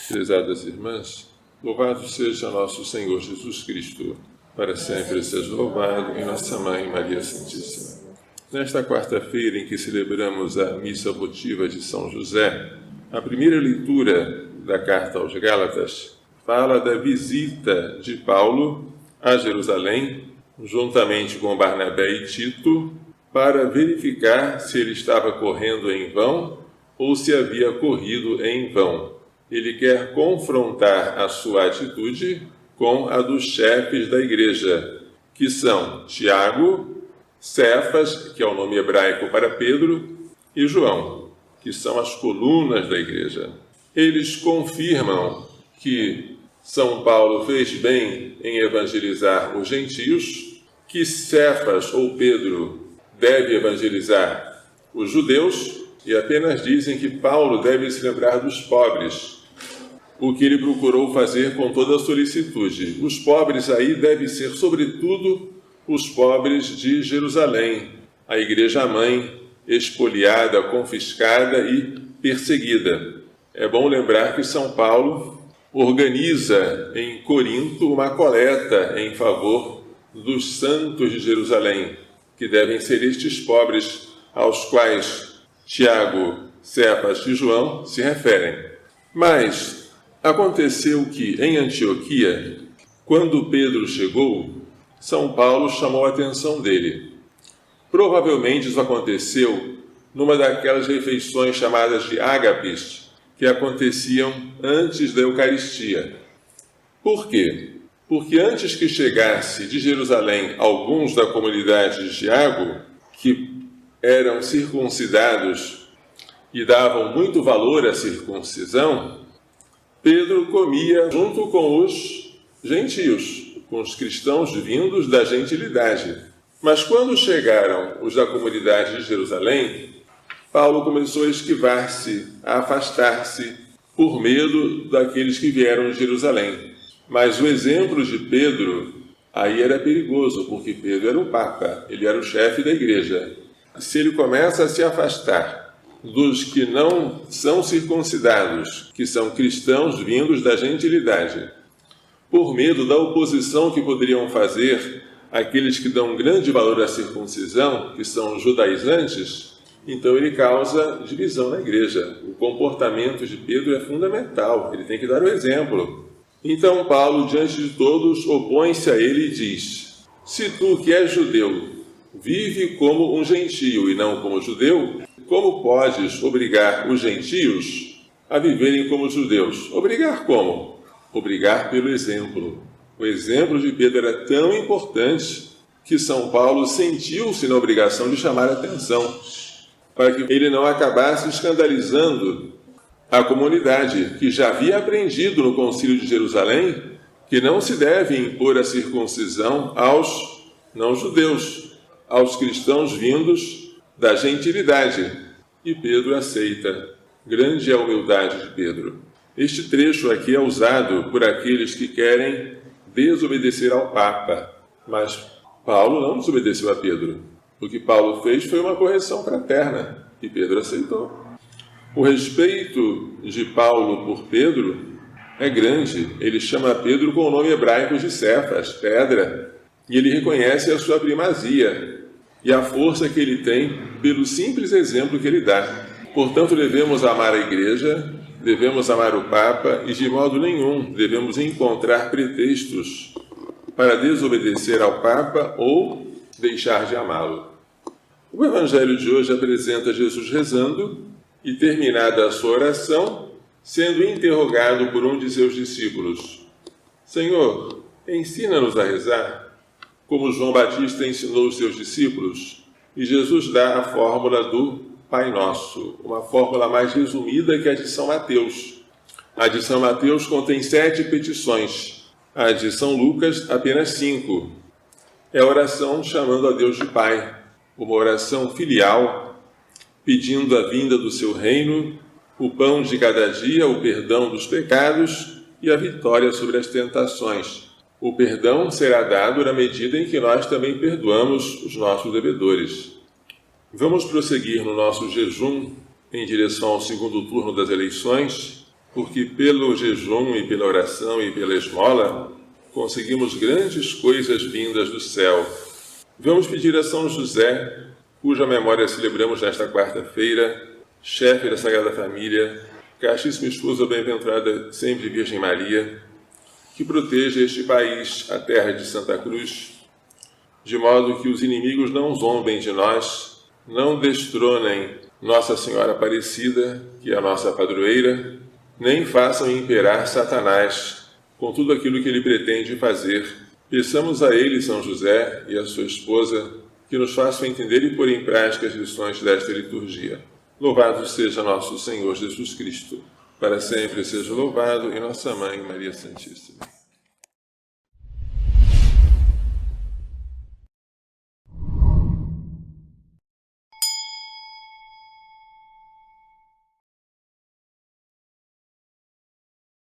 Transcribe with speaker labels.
Speaker 1: Prezadas irmãs, louvado seja nosso Senhor Jesus Cristo, para sempre seja louvado, e nossa Mãe Maria Santíssima. Nesta quarta-feira em que celebramos a missa votiva de São José, a primeira leitura da carta aos Gálatas fala da visita de Paulo a Jerusalém, juntamente com Barnabé e Tito, para verificar se ele estava correndo em vão ou se havia corrido em vão. Ele quer confrontar a sua atitude com a dos chefes da igreja, que são Tiago, Cefas, que é o nome hebraico para Pedro, e João, que são as colunas da igreja. Eles confirmam que São Paulo fez bem em evangelizar os gentios, que Cefas ou Pedro deve evangelizar os judeus, e apenas dizem que Paulo deve se lembrar dos pobres, o que ele procurou fazer com toda a solicitude. Os pobres aí devem ser, sobretudo, os pobres de Jerusalém, a igreja-mãe expoliada, confiscada e perseguida. É bom lembrar que São Paulo organiza em Corinto uma coleta em favor dos santos de Jerusalém, que devem ser estes pobres aos quais Tiago, Cefas e João se referem. Mas aconteceu que, em Antioquia, quando Pedro chegou, São Paulo chamou a atenção dele. Provavelmente isso aconteceu numa daquelas refeições chamadas de ágapes, que aconteciam antes da Eucaristia. Por quê? Porque antes que chegasse de Jerusalém alguns da comunidade de Tiago, que eram circuncidados e davam muito valor à circuncisão, Pedro comia junto com os gentios, com os cristãos vindos da gentilidade. Mas quando chegaram os da comunidade de Jerusalém, Paulo começou a esquivar-se, a afastar-se, por medo daqueles que vieram de Jerusalém. Mas o exemplo de Pedro aí era perigoso, porque Pedro era o Papa, ele era o chefe da igreja. Se ele começa a se afastar dos que não são circuncidados, que são cristãos vindos da gentilidade, por medo da oposição que poderiam fazer aqueles que dão grande valor à circuncisão, que são os judaizantes, então ele causa divisão na igreja. O comportamento de Pedro é fundamental, ele tem que dar o exemplo. Então Paulo, diante de todos, opõe-se a ele e diz: se tu, que és judeu, vive como um gentio e não como judeu, como podes obrigar os gentios a viverem como judeus? Obrigar como? Obrigar pelo exemplo. O exemplo de Pedro era tão importante que São Paulo sentiu-se na obrigação de chamar a atenção, para que ele não acabasse escandalizando a comunidade, que já havia aprendido no Concílio de Jerusalém que não se deve impor a circuncisão aos não-judeus, aos cristãos vindos da gentilidade. E Pedro aceita. Grande é a humildade de Pedro. Este trecho aqui é usado por aqueles que querem desobedecer ao Papa. Mas Paulo não desobedeceu a Pedro. O que Paulo fez foi uma correção fraterna, e Pedro aceitou. O respeito de Paulo por Pedro é grande. Ele chama Pedro com o nome hebraico de Cefas, pedra, e ele reconhece a sua primazia e a força que ele tem pelo simples exemplo que ele dá. Portanto, devemos amar a igreja, devemos amar o Papa e de modo nenhum devemos encontrar pretextos para desobedecer ao Papa ou deixar de amá-lo. O Evangelho de hoje apresenta Jesus rezando e, terminada a sua oração, sendo interrogado por um de seus discípulos: Senhor, ensina-nos a rezar, como João Batista ensinou os seus discípulos. E Jesus dá a fórmula do Pai Nosso, uma fórmula mais resumida que a de São Mateus. A de São Mateus contém 7 petições, a de São Lucas apenas 5. É a oração chamando a Deus de Pai, uma oração filial, pedindo a vinda do seu reino, o pão de cada dia, o perdão dos pecados e a vitória sobre as tentações. O perdão será dado na medida em que nós também perdoamos os nossos devedores. Vamos prosseguir no nosso jejum em direção ao segundo turno das eleições, porque pelo jejum e pela oração e pela esmola conseguimos grandes coisas vindas do céu. Vamos pedir a São José, cuja memória celebramos nesta quarta-feira, chefe da Sagrada Família, castíssima esposa bem-aventurada sempre Virgem Maria, que proteja este país, a terra de Santa Cruz, de modo que os inimigos não zombem de nós, não destronem Nossa Senhora Aparecida, que é a nossa padroeira, nem façam imperar Satanás com tudo aquilo que ele pretende fazer. Peçamos a ele, São José, e a sua esposa, que nos façam entender e pôr em prática as lições desta liturgia. Louvado seja nosso Senhor Jesus Cristo. Para sempre seja louvado, e nossa Mãe Maria Santíssima.